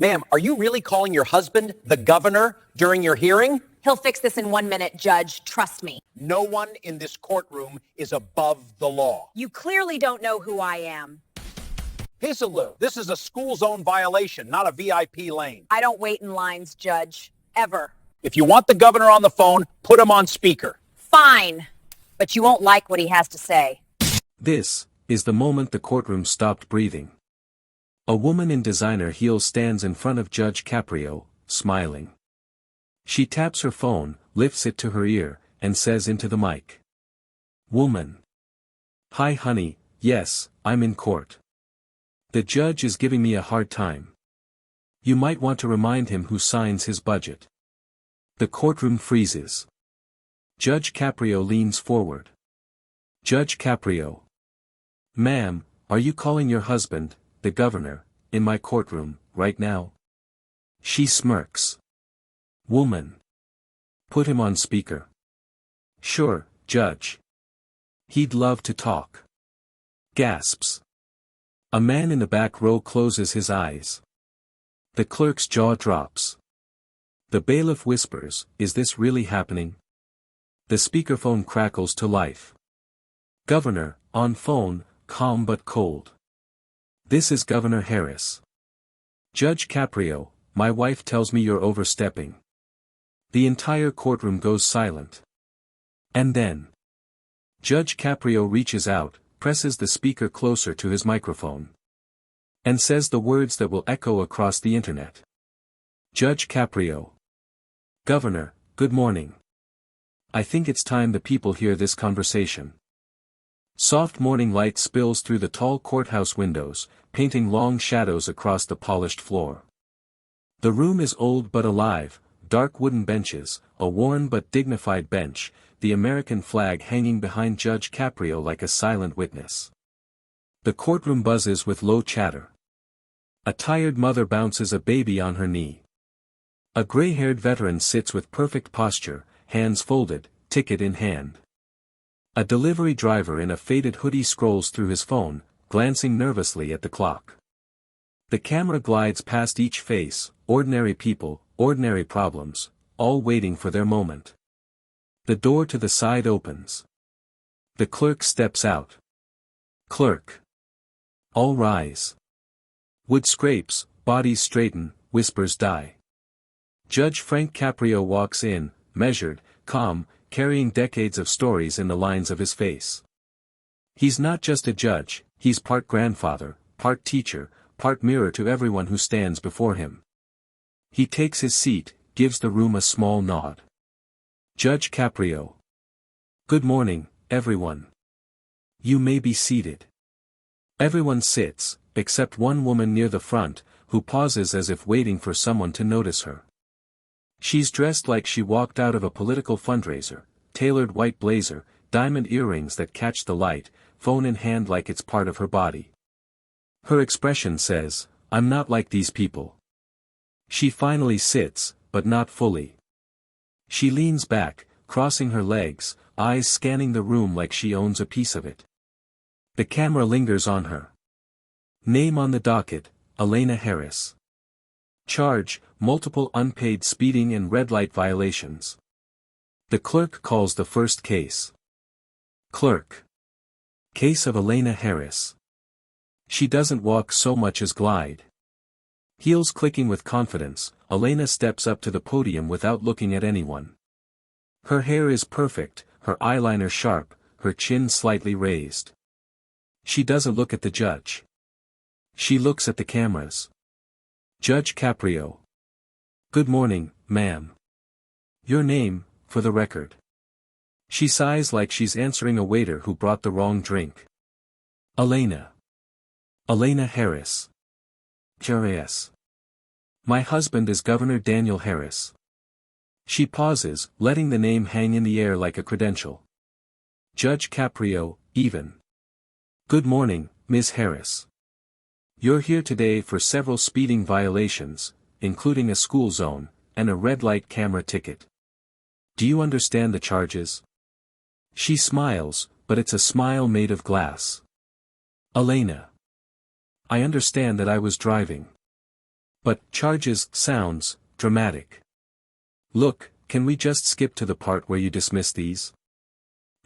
Ma'am, are you really calling your husband the governor during your hearing? He'll fix this in 1 minute, Judge. Trust me. No one in this courtroom is above the law. You clearly don't know who I am. Hazelou, this is a school zone violation, not a VIP lane. I don't wait in lines, Judge. Ever. If you want the governor on the phone, put him on speaker. Fine. But you won't like what he has to say. This is the moment the courtroom stopped breathing. A woman in designer heels stands in front of Judge Caprio, smiling. She taps her phone, lifts it to her ear, and says into the mic. "Woman. Hi honey, yes, I'm in court. The judge is giving me a hard time. You might want to remind him who signs his budget." The courtroom freezes. Judge Caprio leans forward. Judge Caprio. "Ma'am, are you calling your husband, the governor, in my courtroom, right now?" She smirks. "Woman. Put him on speaker." "Sure, Judge. He'd love to talk." Gasps. A man in the back row closes his eyes. The clerk's jaw drops. The bailiff whispers, "Is this really happening?" The speakerphone crackles to life. "Governor, on phone, calm but cold. This is Governor Harris. Judge Caprio, my wife tells me you're overstepping." The entire courtroom goes silent. And then, Judge Caprio reaches out, presses the speaker closer to his microphone, and says the words that will echo across the internet. Judge Caprio. "Governor, good morning. I think it's time the people hear this conversation." Soft morning light spills through the tall courthouse windows, painting long shadows across the polished floor. The room is old but alive, dark wooden benches, a worn but dignified bench, the American flag hanging behind Judge Caprio like a silent witness. The courtroom buzzes with low chatter. A tired mother bounces a baby on her knee. A gray-haired veteran sits with perfect posture, hands folded, ticket in hand. A delivery driver in a faded hoodie scrolls through his phone, glancing nervously at the clock. The camera glides past each face, ordinary people, ordinary problems, all waiting for their moment. The door to the side opens. The clerk steps out. "Clerk. All rise." Wood scrapes, bodies straighten, whispers die. Judge Frank Caprio walks in, measured, calm, carrying decades of stories in the lines of his face. He's not just a judge, he's part grandfather, part teacher, part mirror to everyone who stands before him. He takes his seat, gives the room a small nod. Judge Caprio. "Good morning, everyone. You may be seated." Everyone sits, except one woman near the front, who pauses as if waiting for someone to notice her. She's dressed like she walked out of a political fundraiser, tailored white blazer, diamond earrings that catch the light, phone in hand like it's part of her body. Her expression says, "I'm not like these people." She finally sits, but not fully. She leans back, crossing her legs, eyes scanning the room like she owns a piece of it. The camera lingers on her. Name on the docket, Elena Harris. Charge, multiple unpaid speeding and red light violations. The clerk calls the first case. Clerk. Case of Elena Harris. She doesn't walk so much as glide. Heels clicking with confidence, Elena steps up to the podium without looking at anyone. Her hair is perfect, her eyeliner sharp, her chin slightly raised. She doesn't look at the judge. She looks at the cameras. Judge Caprio. "Good morning, ma'am. Your name, for the record." She sighs like she's answering a waiter who brought the wrong drink. "Elena. Elena Harris. Curious. My husband is Governor Daniel Harris." She pauses, letting the name hang in the air like a credential. Judge Caprio, even. "Good morning, Ms. Harris. You're here today for several speeding violations, including a school zone, and a red light camera ticket. Do you understand the charges?" She smiles, but it's a smile made of glass. "Elena. I understand that I was driving. But charges sounds dramatic. Look, can we just skip to the part where you dismiss these?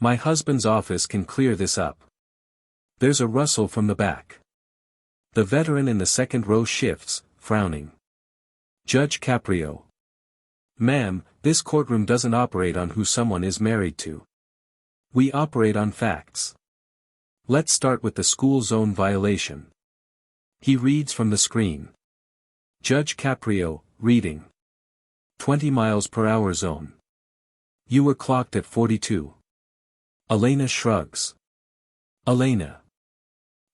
My husband's office can clear this up. There's a rustle from the back. The veteran in the second row shifts, frowning. Judge Caprio. Ma'am, this courtroom doesn't operate on who someone is married to. We operate on facts. Let's start with the school zone violation. He reads from the screen. Judge Caprio, reading. 20 miles per hour zone. You were clocked at 42. Elena shrugs. Elena.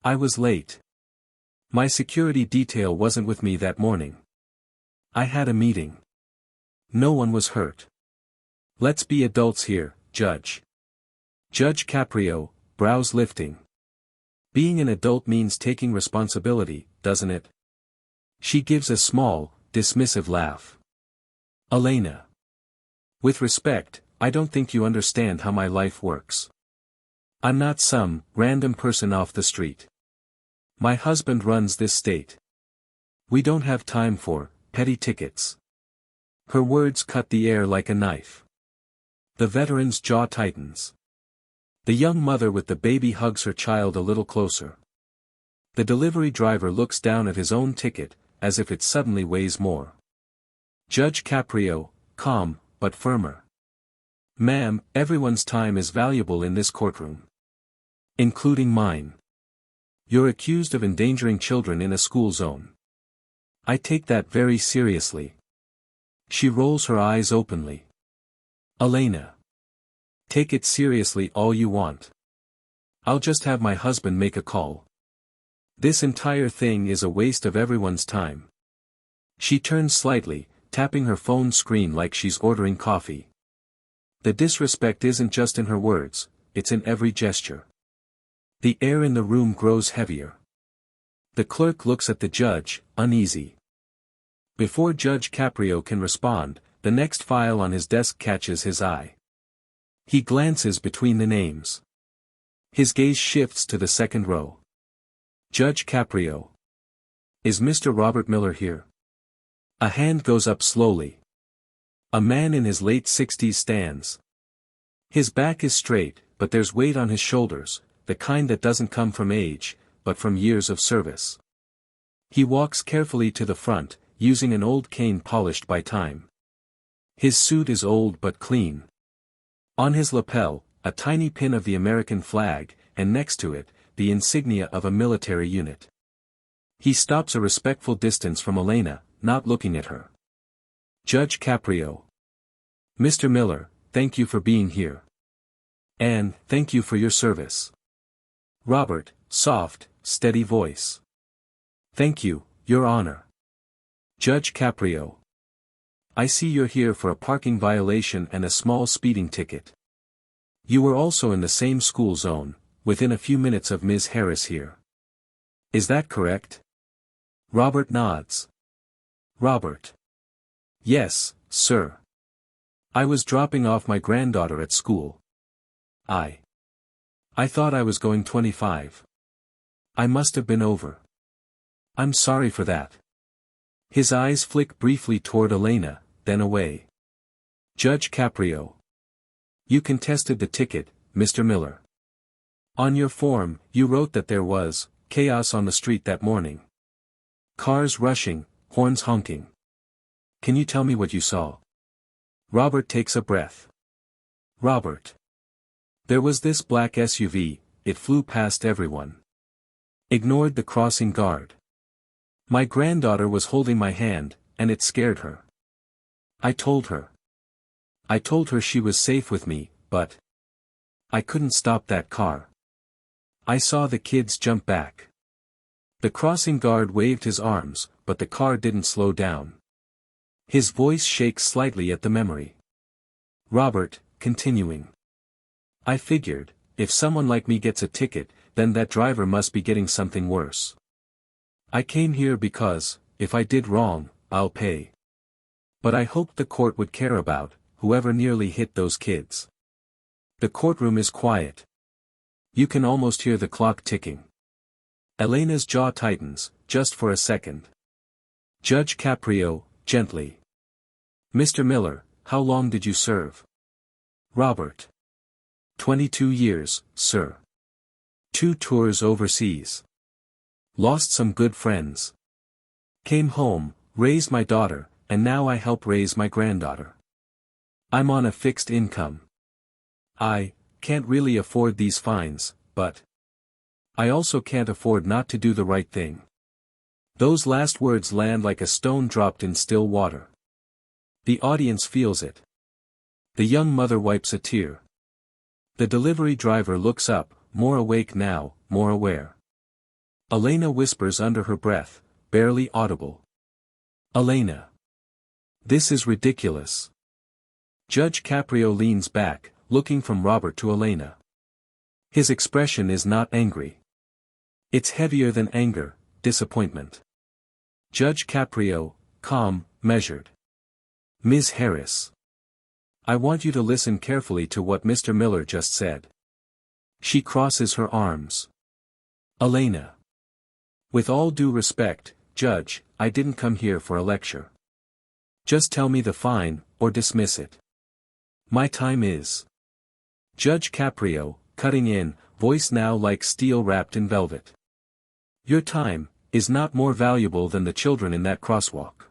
I was late. My security detail wasn't with me that morning. I had a meeting. No one was hurt. Let's be adults here, Judge. Judge Caprio, brows lifting. Being an adult means taking responsibility, doesn't it? She gives a small, dismissive laugh. Elena. With respect, I don't think you understand how my life works. I'm not some random person off the street. My husband runs this state. We don't have time for petty tickets. Her words cut the air like a knife. The veteran's jaw tightens. The young mother with the baby hugs her child a little closer. The delivery driver looks down at his own ticket, as if it suddenly weighs more. Judge Caprio, calm, but firmer. Ma'am, everyone's time is valuable in this courtroom. Including mine. You're accused of endangering children in a school zone. I take that very seriously. She rolls her eyes openly. Elena. Take it seriously all you want. I'll just have my husband make a call. This entire thing is a waste of everyone's time. She turns slightly, tapping her phone screen like she's ordering coffee. The disrespect isn't just in her words, it's in every gesture. The air in the room grows heavier. The clerk looks at the judge, uneasy. Before Judge Caprio can respond, the next file on his desk catches his eye. He glances between the names. His gaze shifts to the second row. Judge Caprio. Is Mr. Robert Miller here? A hand goes up slowly. A man in his late 60s stands. His back is straight, but there's weight on his shoulders, the kind that doesn't come from age, but from years of service. He walks carefully to the front, using an old cane polished by time. His suit is old but clean. On his lapel, a tiny pin of the American flag, and next to it, the insignia of a military unit. He stops a respectful distance from Elena, not looking at her. Judge Caprio. Mr. Miller, thank you for being here. And, thank you for your service. Robert, soft, steady voice. Thank you, Your Honor. Judge Caprio. I see you're here for a parking violation and a small speeding ticket. You were also in the same school zone, within a few minutes of Ms. Harris here. Is that correct? Robert nods. Robert. Yes, sir. I was dropping off my granddaughter at school. I thought I was going 25. I must have been over. I'm sorry for that. His eyes flick briefly toward Elena, then away. Judge Caprio. You contested the ticket, Mr. Miller. On your form, you wrote that there was chaos on the street that morning. Cars rushing, horns honking. Can you tell me what you saw? Robert takes a breath. Robert. There was this black SUV, it flew past everyone. Ignored the crossing guard. My granddaughter was holding my hand, and it scared her. I told her. I told her she was safe with me, but I couldn't stop that car. I saw the kids jump back. The crossing guard waved his arms, but the car didn't slow down. His voice shakes slightly at the memory. Robert, continuing. I figured, if someone like me gets a ticket, then that driver must be getting something worse. I came here because, if I did wrong, I'll pay. But I hoped the court would care about whoever nearly hit those kids. The courtroom is quiet. You can almost hear the clock ticking. Elena's jaw tightens, just for a second. Judge Caprio, gently. Mr. Miller, how long did you serve? Robert. 22 years, sir. 2 tours overseas. Lost some good friends. Came home, raised my daughter, and now I help raise my granddaughter. I'm on a fixed income. I can't really afford these fines, but I also can't afford not to do the right thing. Those last words land like a stone dropped in still water. The audience feels it. The young mother wipes a tear. The delivery driver looks up, more awake now, more aware. Elena whispers under her breath, barely audible. Elena. This is ridiculous. Judge Caprio leans back, looking from Robert to Elena. His expression is not angry. It's heavier than anger, disappointment. Judge Caprio, calm, measured. Ms. Harris. I want you to listen carefully to what Mr. Miller just said. She crosses her arms. Elena. With all due respect, Judge, I didn't come here for a lecture. Just tell me the fine, or dismiss it. My time is. Judge Caprio, cutting in, voice now like steel wrapped in velvet. Your time is not more valuable than the children in that crosswalk.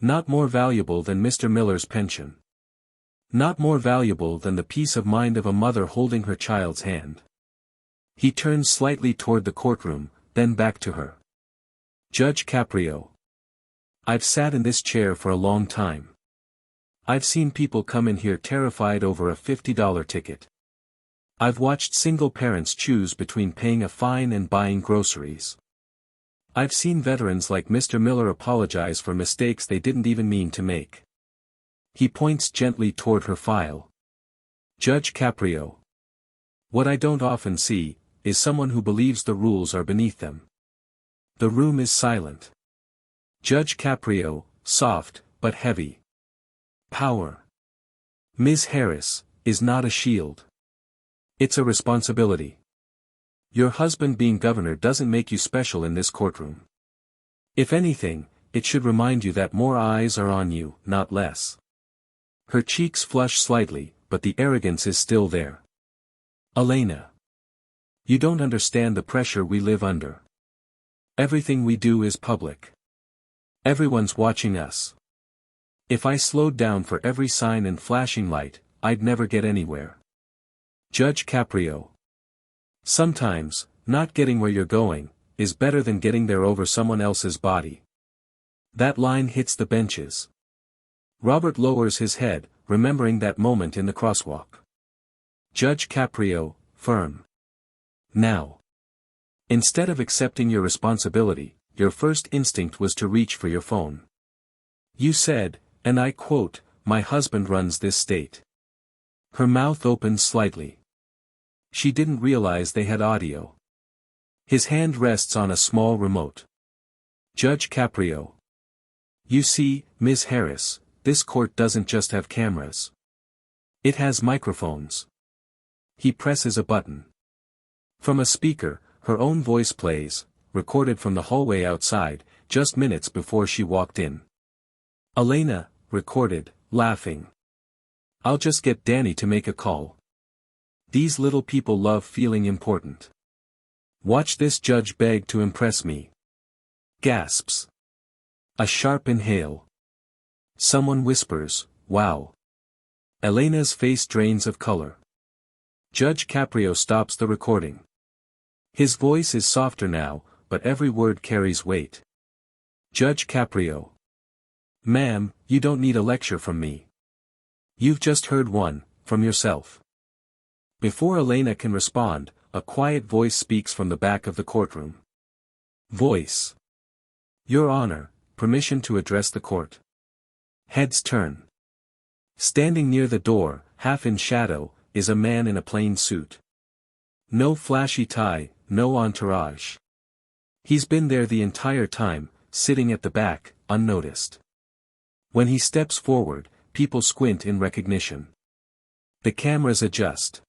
Not more valuable than Mr. Miller's pension. Not more valuable than the peace of mind of a mother holding her child's hand. He turns slightly toward the courtroom, then back to her. Judge Caprio. I've sat in this chair for a long time. I've seen people come in here terrified over a $50 ticket. I've watched single parents choose between paying a fine and buying groceries. I've seen veterans like Mr. Miller apologize for mistakes they didn't even mean to make. He points gently toward her file. Judge Caprio. What I don't often see, is someone who believes the rules are beneath them. The room is silent. Judge Caprio, soft, but heavy. Power. Ms. Harris, is not a shield. It's a responsibility. Your husband being governor doesn't make you special in this courtroom. If anything, it should remind you that more eyes are on you, not less. Her cheeks flush slightly, but the arrogance is still there. Elena. You don't understand the pressure we live under. Everything we do is public. Everyone's watching us. If I slowed down for every sign and flashing light, I'd never get anywhere. Judge Caprio. Sometimes, not getting where you're going, is better than getting there over someone else's body. That line hits the benches. Robert lowers his head, remembering that moment in the crosswalk. Judge Caprio, firm. Now. Instead of accepting your responsibility, your first instinct was to reach for your phone. You said, and I quote, "My husband runs this state." Her mouth opened slightly. She didn't realize they had audio. His hand rests on a small remote. Judge Caprio. You see, Ms. Harris, this court doesn't just have cameras. It has microphones. He presses a button. From a speaker, her own voice plays, recorded from the hallway outside, just minutes before she walked in. Elena, recorded, laughing. I'll just get Danny to make a call. These little people love feeling important. Watch this judge beg to impress me. Gasps. A sharp inhale. Someone whispers, wow. Elena's face drains of color. Judge Caprio stops the recording. His voice is softer now, but every word carries weight. Judge Caprio. Ma'am, you don't need a lecture from me. You've just heard one, from yourself. Before Elena can respond, a quiet voice speaks from the back of the courtroom. Voice. Your Honor, permission to address the court. Heads turn. Standing near the door, half in shadow, is a man in a plain suit. No flashy tie, no entourage. He's been there the entire time, sitting at the back, unnoticed. When he steps forward, people squint in recognition. The cameras adjust.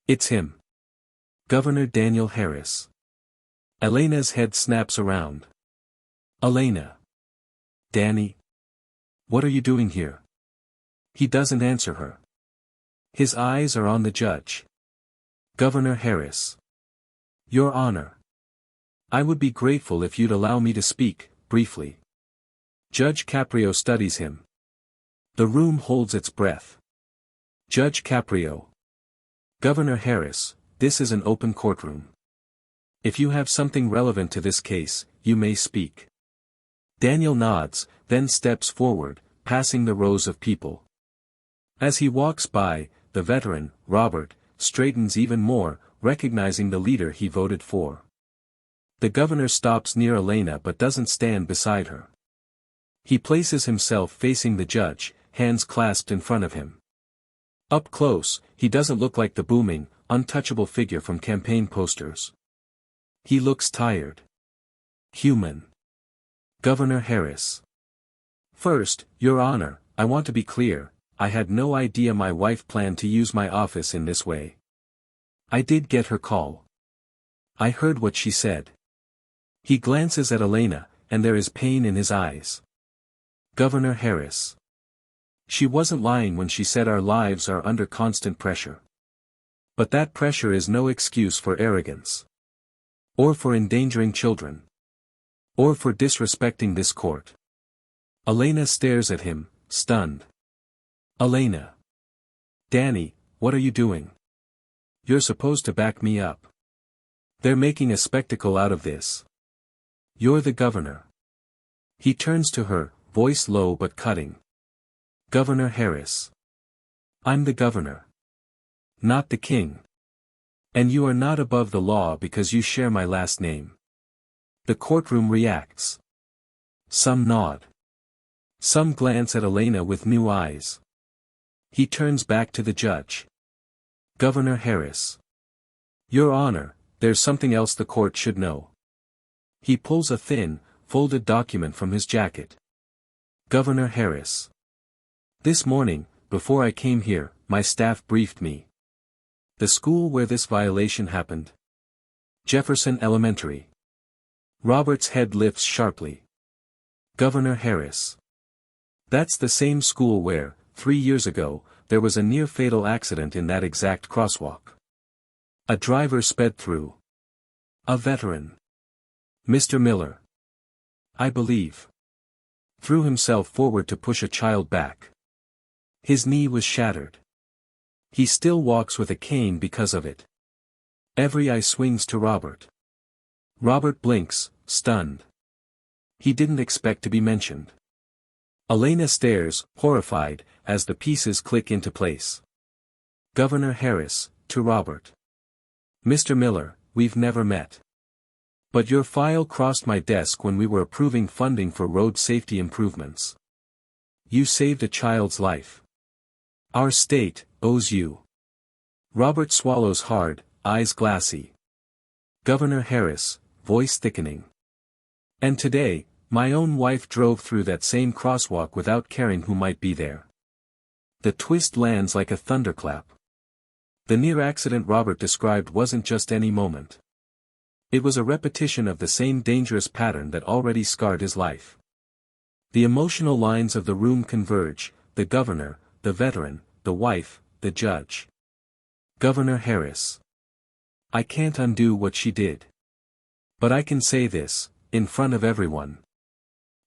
It's him. Governor Daniel Harris. Elena's head snaps around. Elena. Danny? What are you doing here? He doesn't answer her. His eyes are on the judge. Governor Harris. Your Honor. I would be grateful if you'd allow me to speak, briefly. Judge Caprio studies him. The room holds its breath. Judge Caprio. Governor Harris, this is an open courtroom. If you have something relevant to this case, you may speak. Daniel nods, then steps forward, passing the rows of people. As he walks by, the veteran, Robert, straightens even more, recognizing the leader he voted for. The governor stops near Elena but doesn't stand beside her. He places himself facing the judge, hands clasped in front of him. Up close, he doesn't look like the booming, untouchable figure from campaign posters. He looks tired. Human. Governor Harris. First, Your Honor, I want to be clear, I had no idea my wife planned to use my office in this way. I did get her call. I heard what she said. He glances at Elena, and there is pain in his eyes. Governor Harris. She wasn't lying when she said our lives are under constant pressure. But that pressure is no excuse for arrogance. Or for endangering children. Or for disrespecting this court. Elena stares at him, stunned. Elena. Danny, what are you doing? You're supposed to back me up. They're making a spectacle out of this. You're the governor. He turns to her, voice low but cutting. Governor Harris. I'm the governor. Not the king. And you are not above the law because you share my last name. The courtroom reacts. Some nod. Some glance at Elena with new eyes. He turns back to the judge. Governor Harris. Your Honor, there's something else the court should know. He pulls a thin, folded document from his jacket. Governor Harris. This morning, before I came here, my staff briefed me. The school where this violation happened. Jefferson Elementary. Robert's head lifts sharply. Governor Harris. That's the same school where, 3 years ago, there was a near-fatal accident in that exact crosswalk. A driver sped through. A veteran. Mr. Miller. I believe. Threw himself forward to push a child back. His knee was shattered. He still walks with a cane because of it. Every eye swings to Robert. Robert blinks, stunned. He didn't expect to be mentioned. Elena stares, horrified, as the pieces click into place. Governor Harris, to Robert. Mr. Miller, we've never met. But your file crossed my desk when we were approving funding for road safety improvements. You saved a child's life. Our state owes you. Robert swallows hard, eyes glassy. Governor Harris, voice thickening. And today, my own wife drove through that same crosswalk without caring who might be there. The twist lands like a thunderclap. The near accident Robert described wasn't just any moment. It was a repetition of the same dangerous pattern that already scarred his life. The emotional lines of the room converge, the governor, the veteran, the wife, the judge. Governor Harris. I can't undo what she did. But I can say this, in front of everyone.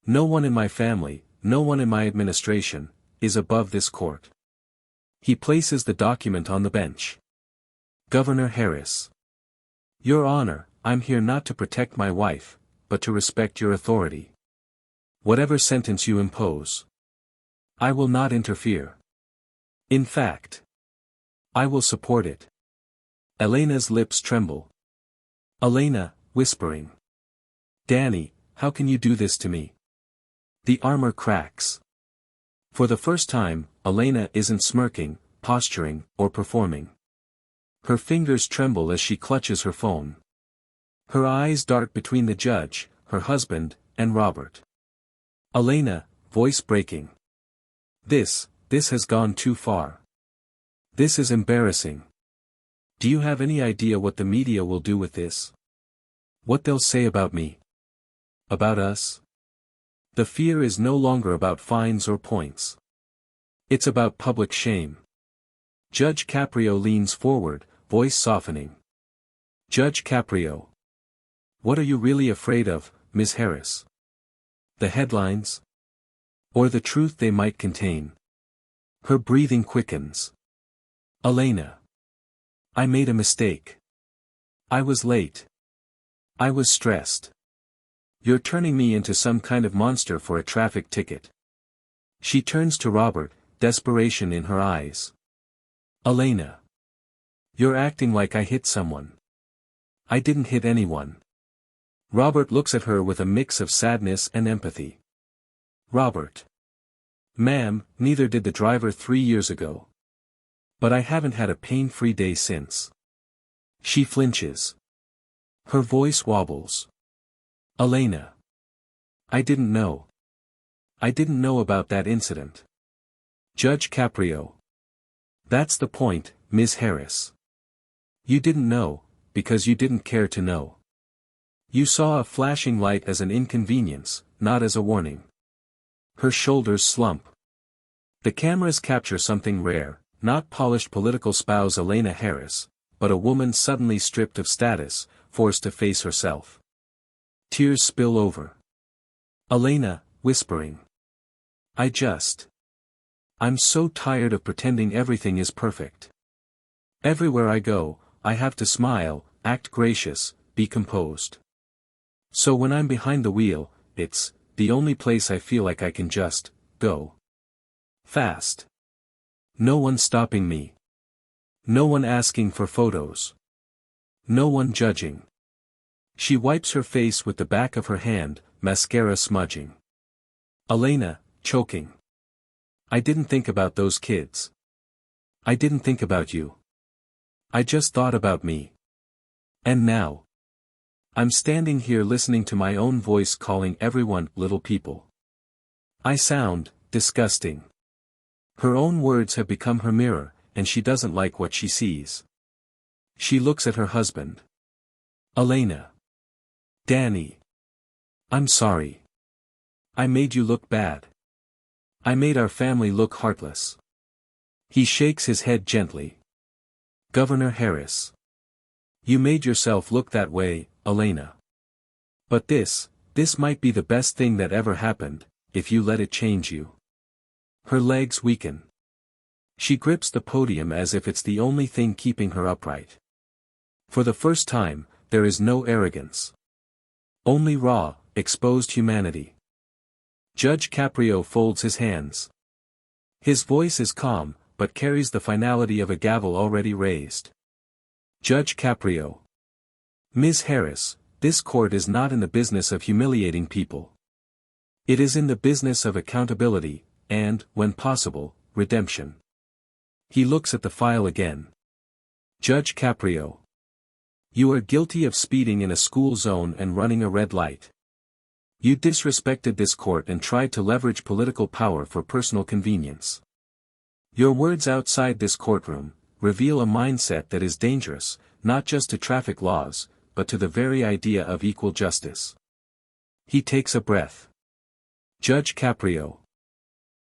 No one in my family, no one in my administration, is above this court. He places the document on the bench. Governor Harris. Your Honor, I'm here not to protect my wife, but to respect your authority. Whatever sentence you impose, I will not interfere. In fact, I will support it. Elena's lips tremble. Elena, whispering. Danny, how can you do this to me? The armor cracks. For the first time, Elena isn't smirking, posturing, or performing. Her fingers tremble as she clutches her phone. Her eyes dart between the judge, her husband, and Robert. Elena, voice breaking. This has gone too far. This is embarrassing. Do you have any idea what the media will do with this? What they'll say about me? About us? The fear is no longer about fines or points. It's about public shame. Judge Caprio leans forward, voice softening. Judge Caprio. What are you really afraid of, Ms. Harris? The headlines? Or the truth they might contain? Her breathing quickens. Elena. I made a mistake. I was late. I was stressed. You're turning me into some kind of monster for a traffic ticket. She turns to Robert, desperation in her eyes. Elena. You're acting like I hit someone. I didn't hit anyone. Robert looks at her with a mix of sadness and empathy. Robert. Ma'am, neither did the driver 3 years ago. But I haven't had a pain-free day since. She flinches. Her voice wobbles. Elena. I didn't know. I didn't know about that incident. Judge Caprio. That's the point, Ms. Harris. You didn't know, because you didn't care to know. You saw a flashing light as an inconvenience, not as a warning. Her shoulders slump. The cameras capture something rare, not polished political spouse Elena Harris, but a woman suddenly stripped of status, forced to face herself. Tears spill over. Elena, whispering. I'm so tired of pretending everything is perfect. Everywhere I go, I have to smile, act gracious, be composed. So when I'm behind the wheel, it's the only place I feel like I can just go fast. No one stopping me. No one asking for photos. No one judging. She wipes her face with the back of her hand, mascara smudging. Elena, choking. I didn't think about those kids. I didn't think about you. I just thought about me. And now. I'm standing here listening to my own voice calling everyone little people. I sound disgusting. Her own words have become her mirror, and she doesn't like what she sees. She looks at her husband. Elena. Danny. I'm sorry. I made you look bad. I made our family look heartless. He shakes his head gently. Governor Harris. You made yourself look that way, Elena. But this might be the best thing that ever happened, if you let it change you. Her legs weaken. She grips the podium as if it's the only thing keeping her upright. For the first time, there is no arrogance. Only raw, exposed humanity. Judge Caprio folds his hands. His voice is calm, but carries the finality of a gavel already raised. Judge Caprio. Ms. Harris, this court is not in the business of humiliating people. It is in the business of accountability, and, when possible, redemption. He looks at the file again. Judge Caprio. You are guilty of speeding in a school zone and running a red light. You disrespected this court and tried to leverage political power for personal convenience. Your words outside this courtroom reveal a mindset that is dangerous, not just to traffic laws, but to the very idea of equal justice. He takes a breath. Judge Caprio.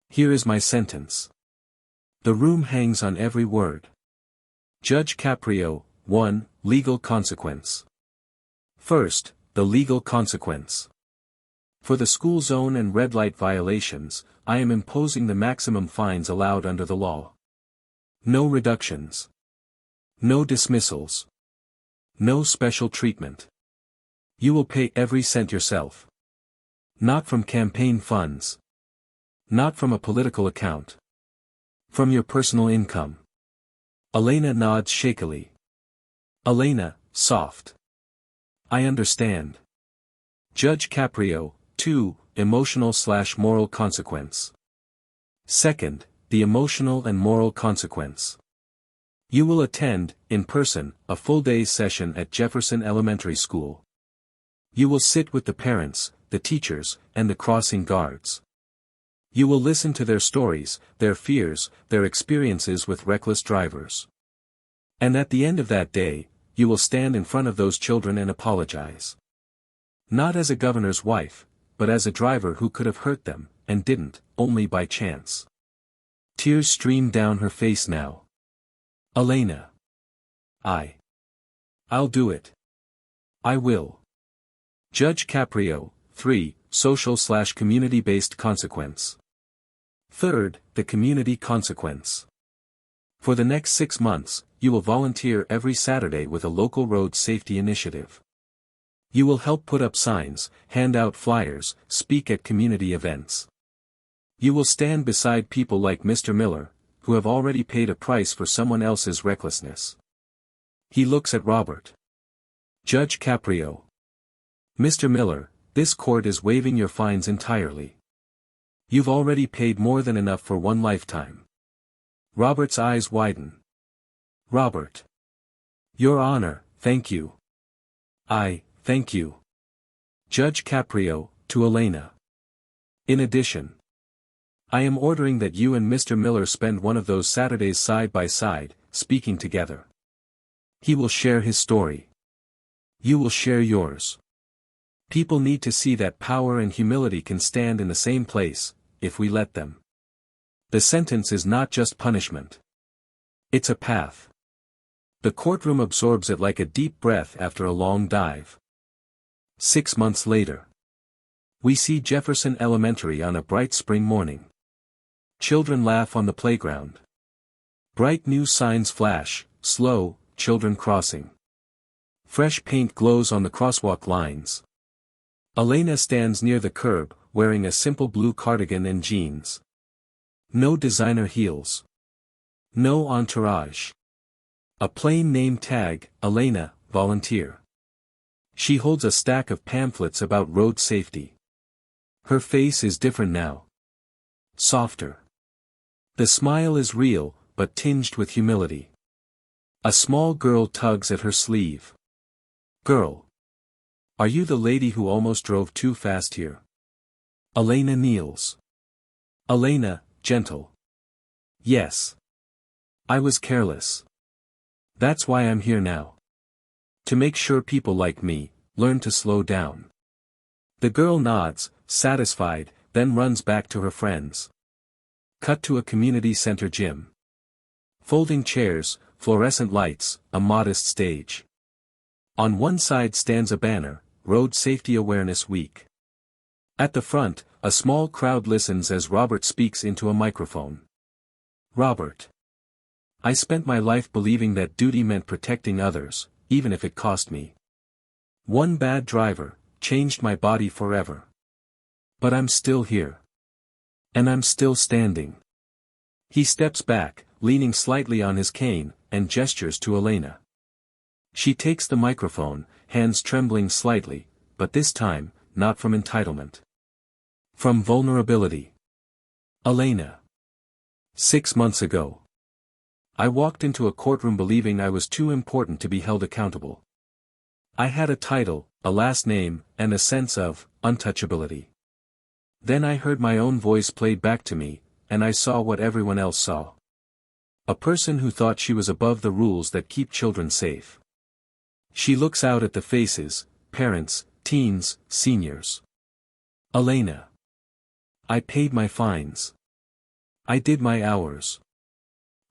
Here is my sentence. The room hangs on every word. Judge Caprio. 1. Legal consequence. First, the legal consequence. For the school zone and red light violations, I am imposing the maximum fines allowed under the law. No reductions. No dismissals. No special treatment. You will pay every cent yourself. Not from campaign funds. Not from a political account. From your personal income. Elena nods shakily. Elena, soft. I understand. Judge Caprio. 2. Emotional/moral consequence. Second, the emotional and moral consequence. You will attend, in person, a full-day session at Jefferson Elementary School. You will sit with the parents, the teachers, and the crossing guards. You will listen to their stories, their fears, their experiences with reckless drivers. And at the end of that day, you will stand in front of those children and apologize. Not as a governor's wife, but as a driver who could have hurt them, and didn't, only by chance. Tears streamed down her face now. Elena. I'll do it. I will. Judge Caprio, 3, Social/community-based consequence. Third, the community consequence. For the next 6 months, you will volunteer every Saturday with a local road safety initiative. You will help put up signs, hand out flyers, speak at community events. You will stand beside people like Mr. Miller, who have already paid a price for someone else's recklessness. He looks at Robert. Judge Caprio. Mr. Miller, this court is waiving your fines entirely. You've already paid more than enough for one lifetime. Robert's eyes widen. Robert. Your Honor, thank you. Thank you. Judge Caprio, to Elena. In addition, I am ordering that you and Mr. Miller spend one of those Saturdays side by side, speaking together. He will share his story. You will share yours. People need to see that power and humility can stand in the same place, if we let them. The sentence is not just punishment. It's a path. The courtroom absorbs it like a deep breath after a long dive. 6 months later. We see Jefferson Elementary on a bright spring morning. Children laugh on the playground. Bright new signs flash, slow, children crossing. Fresh paint glows on the crosswalk lines. Elena stands near the curb, wearing a simple blue cardigan and jeans. No designer heels. No entourage. A plain name tag, Elena, volunteer. She holds a stack of pamphlets about road safety. Her face is different now. Softer. The smile is real, but tinged with humility. A small girl tugs at her sleeve. Girl. Are you the lady who almost drove too fast here? Elena kneels. Elena, gentle. Yes. I was careless. That's why I'm here now. To make sure people like me, learn to slow down. The girl nods, satisfied, then runs back to her friends. Cut to a community center gym. Folding chairs, fluorescent lights, a modest stage. On one side stands a banner, Road Safety Awareness Week. At the front, a small crowd listens as Robert speaks into a microphone. Robert. I spent my life believing that duty meant protecting others, even if it cost me. One bad driver, changed my body forever. But I'm still here. And I'm still standing. He steps back, leaning slightly on his cane, and gestures to Elena. She takes the microphone, hands trembling slightly, but this time, not from entitlement. From vulnerability. Elena. 6 months ago. I walked into a courtroom believing I was too important to be held accountable. I had a title, a last name, and a sense of untouchability. Then I heard my own voice played back to me, and I saw what everyone else saw. A person who thought she was above the rules that keep children safe. She looks out at the faces, parents, teens, seniors. Elena. I paid my fines. I did my hours.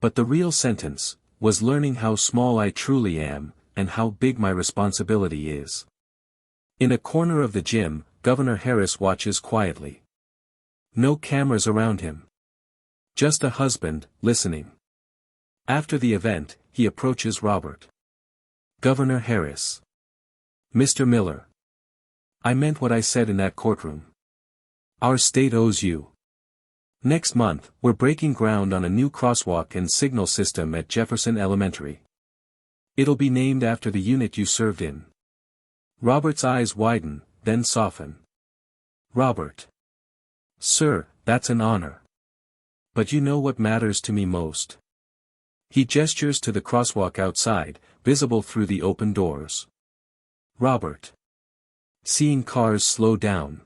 But the real sentence, was learning how small I truly am, and how big my responsibility is. In a corner of the gym, Governor Harris watches quietly. No cameras around him. Just a husband, listening. After the event, he approaches Robert. Governor Harris. Mr. Miller. I meant what I said in that courtroom. Our state owes you. Next month, we're breaking ground on a new crosswalk and signal system at Jefferson Elementary. It'll be named after the unit you served in. Robert's eyes widen, then soften. Robert. Sir, that's an honor. But you know what matters to me most? He gestures to the crosswalk outside, visible through the open doors. Robert. Seeing cars slow down.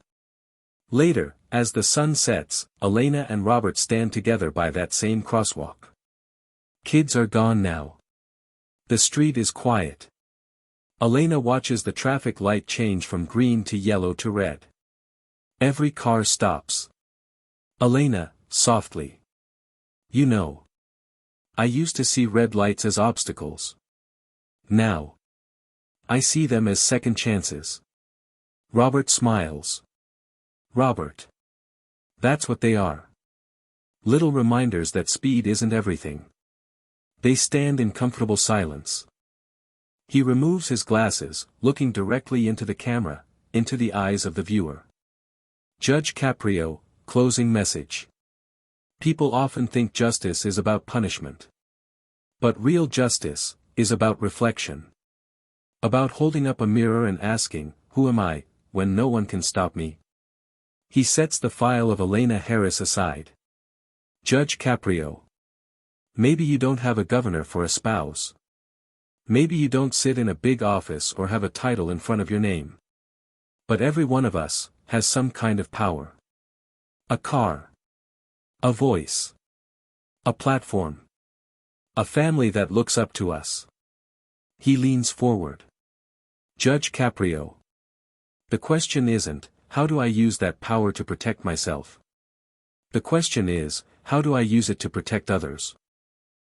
Later, as the sun sets, Elena and Robert stand together by that same crosswalk. Kids are gone now. The street is quiet. Elena watches the traffic light change from green to yellow to red. Every car stops. Elena, softly. You know. I used to see red lights as obstacles. Now. I see them as second chances. Robert smiles. Robert. That's what they are. Little reminders that speed isn't everything. They stand in comfortable silence. He removes his glasses, looking directly into the camera, into the eyes of the viewer. Judge Caprio, closing message. People often think justice is about punishment. But real justice is about reflection. About holding up a mirror and asking, who am I, when no one can stop me? He sets the file of Elena Harris aside. Judge Caprio. Maybe you don't have a governor for a spouse. Maybe you don't sit in a big office or have a title in front of your name. But every one of us has some kind of power. A car. A voice. A platform. A family that looks up to us. He leans forward. Judge Caprio. The question isn't, how do I use that power to protect myself? The question is, how do I use it to protect others?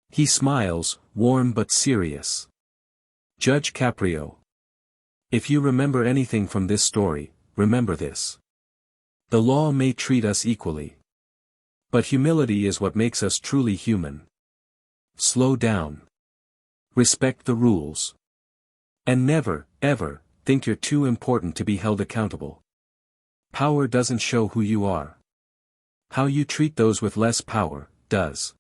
He smiles, warm but serious. Judge Caprio. If you remember anything from this story, remember this. The law may treat us equally. But humility is what makes us truly human. Slow down. Respect the rules. And never, ever, think you're too important to be held accountable. Power doesn't show who you are. How you treat those with less power, does.